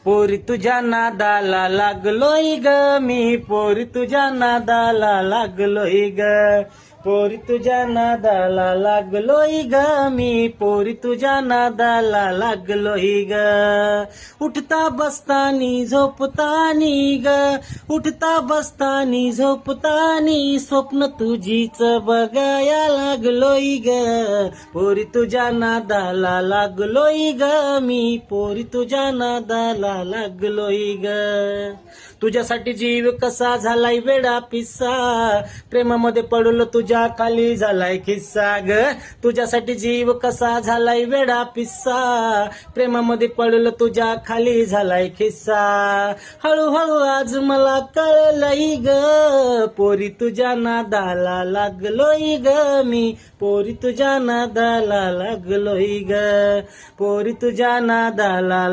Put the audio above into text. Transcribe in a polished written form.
पोरी तुझ्या नादाला लागलोय ग मी, पोरी तुझ्या नादाला लागलोय ग, पोरी तुझ्या नादाला लागलोय ग मी, पोरी तुझ्या नादाला लागलोय ग. उठता बसतानी झोपतानी ग, उठता बसतानी झोपतानी स्वप्न तुझीच बघाया लागलोय ग, पोरी तुझ्या नादाला लागलोय ग मी, पोरी तुझ्या नादाला लागलोय ग. तुझ्यासाठी जीव कसा झालाय वेडा पिस्सा, प्रेमामध्ये पडलो तुझ्या खाली झालाय खिस्सा ग. तुझ्यासाठी जीव कसा झालाय वेडा पिस्सा, प्रेमामध्ये पडलो तुझ्या खाली झालाय खिस्सा. हळूहळू आज मला कळलंय ग, पोरी तुझ्या नादाला लागलोय ग मी, पोरी तुझ्या नादाला लागलोय ग, पोरी तुझ्या नादाला